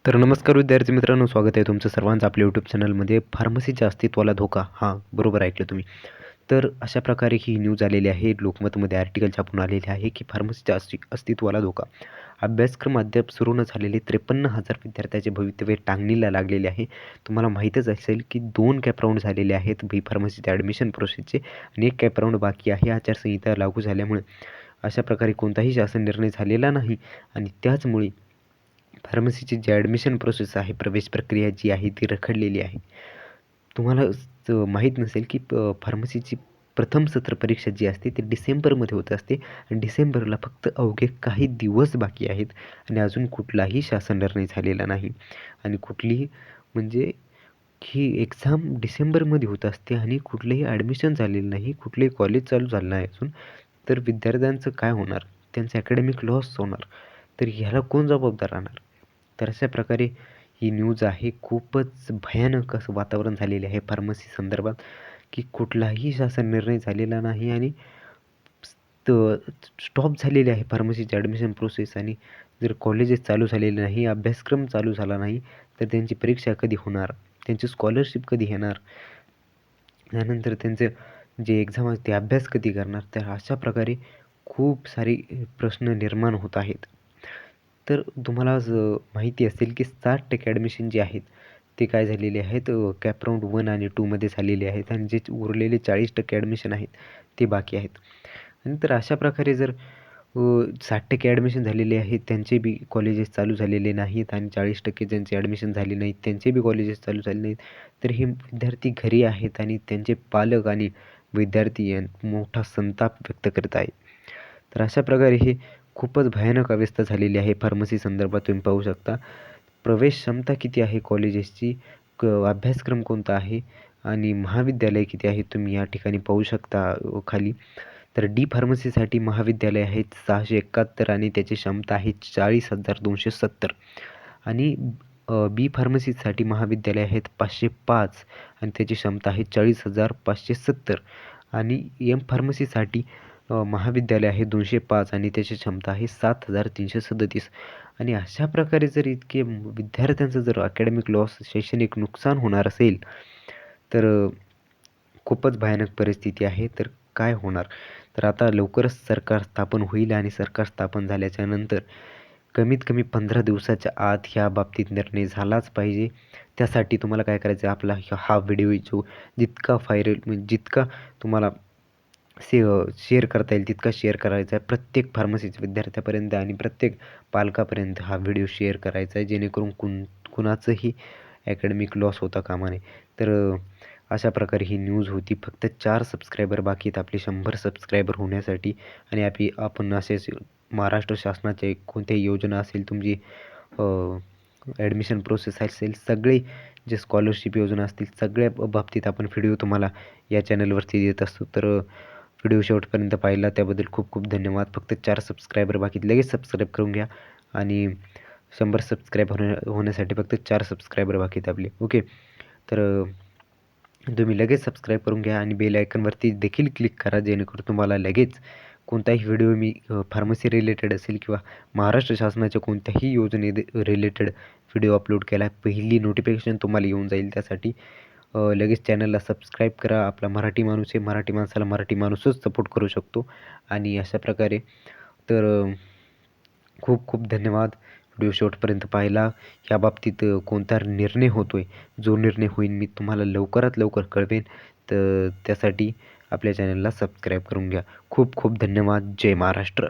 तर नमस्कार विद्यार्थी मित्रांनो, स्वागत आहे तुमचं सर्वांचं आपल्या यूट्यूब चॅनलमध्ये. फार्मसीच्या अस्तित्वाला धोका. हां, बरोबर ऐकलं तुम्ही. तर अशा प्रकारे ही न्यूज आलेली आहे. लोकमतमध्ये आर्टिकल छापून आलेले आहे की फार्मसीच्या अस्तित्वाला धोका. अभ्यासक्रम अद्याप सुरू न झालेले 53,000 विद्यार्थ्याचे भवितव्य टांगणीला लागलेले आहे. तुम्हाला माहीतच असेल की 2 कॅप राऊंड झालेले आहेत बी फार्मसीच्या ॲडमिशन प्रोसेसचे आणि 1 कॅप राऊंड बाकी आहे. आचारसंहिता लागू झाल्यामुळे अशा प्रकारे कोणताही शासन निर्णय झालेला नाही आणि त्याचमुळे फार्मसीची जी ॲडमिशन प्रोसेस आहे, प्रवेश प्रक्रिया जी आहे ती रखडलेली आहे. तुम्हाला माहीत नसेल की फार्मसीची प्रथम सत्र परीक्षा जी असते ती डिसेंबरमध्ये होत असते आणि डिसेंबरला फक्त अवघे काही दिवस बाकी आहेत आणि अजून कुठलाही शासन निर्णय झालेला नाही आणि कुठलीही म्हणजे ही एक्झाम डिसेंबरमध्ये होत असते आणि कुठलंही ॲडमिशन झालेलं नाही, कुठलंही कॉलेज चालू झालं नाही अजून. तर विद्यार्थ्यांचं काय होणार? त्यांचं अकॅडमिक लॉस होणार. तर ह्याला कोण जबाबदार राहणार? तर अशा प्रकारे ही न्यूज आहे. खूपच भयानक असं वातावरण झालेले आहे फार्मसी संदर्भात, की कुठलाही शासन निर्णय झालेला नाही आणि स्टॉप झालेली आहे फार्मसीची ॲडमिशन प्रोसेस आणि जर कॉलेजेस चालू झालेले नाही, अभ्यासक्रम चालू झाला नाही, तर त्यांची परीक्षा कधी होणार? त्यांची स्कॉलरशिप कधी येणार? त्यानंतर त्यांचं जे एक्झाम असते, अभ्यास कधी करणार? तर अशा प्रकारे खूप सारे प्रश्न निर्माण होत आहेत. तर तुम्हाला आज माहिती असेल की 60% ॲडमिशन जे आहेत ते काय झालेले आहेत कॅप राऊंड 1 आणि 2 मध्ये झालेले आहेत आणि जे उरलेले 40% ॲडमिशन आहेत ते बाकी आहेत. आणि तर अशा प्रकारे जर 60% ॲडमिशन झालेले आहेत त्यांचे बी कॉलेजेस चालू झालेले नाहीत आणि 40% ज्यांचे ॲडमिशन झाले नाहीत त्यांचे बी कॉलेजेस चालू झाले नाहीत. तर हे विद्यार्थी घरी आहेत आणि त्यांचे पालक आणि विद्यार्थी मोठा संताप व्यक्त करत आहेत. तर अशा प्रकारे हे खूपच भयानक अवस्था झालेली आहे फार्मसी संदर्भात तुम्ही पाहू शकता. प्रवेश क्षमता किती आहे कॉलेजेसची, अभ्यासक्रम कोणता आहे आणि महाविद्यालय किती आहे तुम्ही या ठिकाणी पाहू शकता खाली. तर डी फार्मसीसाठी महाविद्यालय आहेत 671 आणि त्याची क्षमता आहे 40,270 आणि बी फार्मसीसाठी महाविद्यालय आहेत 505 आणि त्याची क्षमता आहे 40,570 आणि एम फार्मसीसाठी महाविद्यालय आहे 205 आणि त्याची क्षमता आहे 7,337 आणि अशा प्रकारे जर इतके विद्यार्थ्यांचं जर अकॅडमिक लॉस, शैक्षणिक नुकसान होणार असेल, तर खूपच भयानक परिस्थिती आहे. तर काय होणार? तर आता लवकरच सरकार स्थापन होईल आणि सरकार स्थापन झाल्याच्या नंतर कमीत कमी 15 दिवसाच्या आत ह्या बाबतीत निर्णय झालाच पाहिजे. त्यासाठी तुम्हाला काय करायचं आहे, आपला हा व्हिडिओ जो जितका व्हायरल म्हणजे जितका तुम्हाला शेअर करता येईल तितका शेअर करायचा आहे. प्रत्येक फार्मसीच्या विद्यार्थ्यापर्यंत आणि प्रत्येक पालकापर्यंत हा व्हिडिओ शेअर करायचा आहे, जेणेकरून कुणाचंही अकॅडमिक लॉस होता कामा नये. तर अशा प्रकारे ही न्यूज होती. फक्त 4 सबस्क्रायबर बाकी आहेत आपले 100 सबस्क्रायबर होण्यासाठी आणि आपण असेच महाराष्ट्र शासनाचे कोणत्याही योजना असेल तुमची ॲडमिशन प्रोसेस असेल, सगळे जे स्कॉलरशिप योजना असतील, सगळ्या बाबतीत आपण व्हिडिओ तुम्हाला या चॅनलवरती देत असतो. तर व्हिडिओ शेवटपर्यंत पाहिला त्याबद्दल खूप खूप धन्यवाद. फक्त 4 सबस्क्रायबर बाकी आहेत. लगेच सबस्क्राईब करून घ्या आणि 100 सबस्क्राईब होण्यासाठी फक्त 4 सबस्क्रायबर बाकी आहेत आपले. ओके. तर तुम्ही लगेच सबस्क्राईब करून घ्या आणि बेल आयकॉनवरती देखील क्लिक करा, जेणेकरून तुम्हाला लगेच कोणताही व्हिडिओ मी फार्मसी रिलेटेड असेल किंवा महाराष्ट्र शासनाच्या कोणत्याही रिलेटेड व्हिडिओ अपलोड केला पहिली नोटिफिकेशन तुम्हाला येऊन जाईल. त्यासाठी लगेच चॅनलला सबस्क्राईब करा. आपला मराठी माणूस आहे, मराठी माणसाला मराठी माणूसच सपोर्ट करू शकतो आणि अशा प्रकारे तर खूप खूप धन्यवाद व्हिडिओ शेवटपर्यंत पाहिला. ह्या बाबतीत कोणता निर्णय होतो आहे, जो निर्णय होईल मी तुम्हाला लवकरात लवकर कळवेन. तर त्यासाठी आपल्या चॅनलला सबस्क्राईब करून घ्या. खूप खूप धन्यवाद. जय महाराष्ट्र.